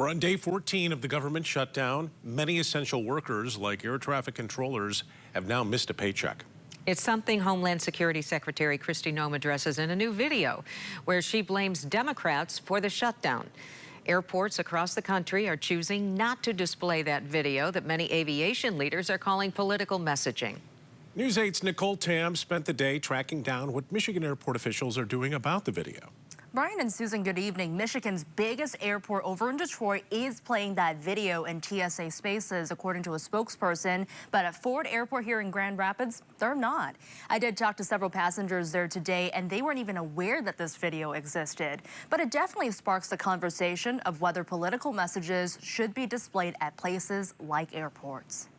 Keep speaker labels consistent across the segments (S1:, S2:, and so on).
S1: We're on day 14 of the government shutdown. Many essential workers, like air traffic controllers, have now missed a paycheck.
S2: It's something Homeland Security Secretary Kristi Noem addresses in a new video where she blames Democrats for the shutdown. Airports across the country are choosing not to display that video that many aviation leaders are calling political messaging.
S1: News 8's Nicole Tam spent the day tracking down what Michigan airport officials are doing about the video.
S3: Brian and Susan, good evening. Michigan's biggest airport over in Detroit is playing that video in TSA spaces, according to a spokesperson. But at Ford Airport here in Grand Rapids, they're not. I did talk to several passengers there today, and they weren't even aware that this video existed. But it definitely sparks the conversation of whether political messages should be displayed at places like airports.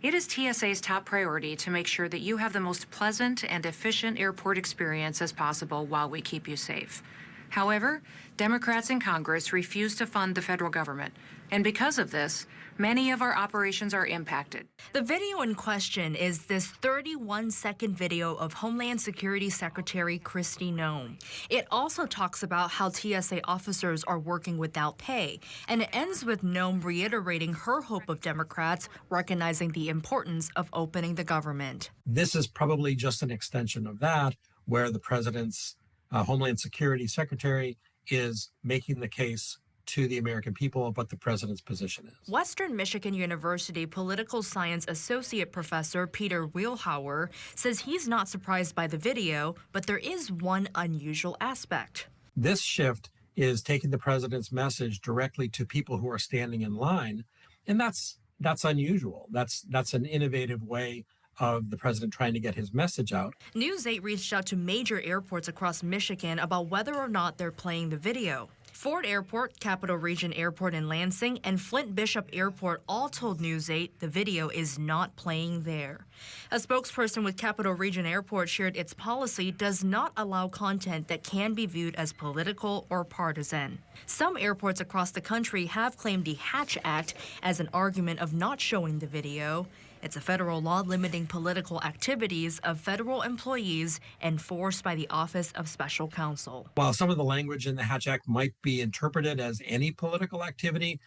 S4: It is TSA's top priority to make sure that you have the most pleasant and efficient airport experience as possible while we keep you safe. However, Democrats in Congress refuse to fund the federal government, and because of this, many of our operations are impacted.
S3: The video in question is this 31-second video of Homeland Security Secretary Kristi Noem. It also talks about how TSA officers are working without pay, and it ends with Noem reiterating her hope of Democrats recognizing the importance of opening the government.
S5: This is probably just an extension of that, where the president's Homeland Security Secretary is making the case to the American people of what the president's position is.
S3: Western Michigan University political science associate professor Peter Wheelhauer says he's not surprised by the video, but there is one unusual aspect.
S5: This shift is taking the president's message directly to people who are standing in line, and that's unusual. That's an innovative way of the president trying to get his message out.
S3: News 8 reached out to major airports across Michigan about whether or not they're playing the video. Ford Airport, Capital Region Airport in Lansing, and Flint Bishop Airport all told News 8 the video is not playing there. A spokesperson with Capital Region Airport shared its policy does not allow content that can be viewed as political or partisan. Some airports across the country have claimed the Hatch Act as an argument of not showing the video. It's a federal law limiting political activities of federal employees enforced by the Office of Special Counsel.
S5: While some of the language in the Hatch Act might be interpreted as any political activity,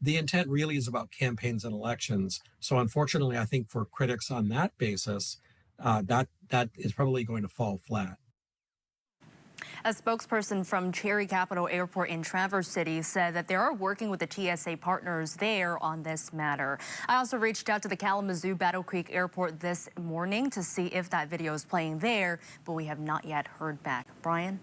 S5: the intent really is about campaigns and elections. So unfortunately, I think for critics on that basis, that is probably going to fall flat.
S3: A spokesperson from Cherry Capital Airport in Traverse City said that they are working with the TSA partners there on this matter. I also reached out to the Kalamazoo Battle Creek Airport this morning to see if that video is playing there, but we have not yet heard back. Brian?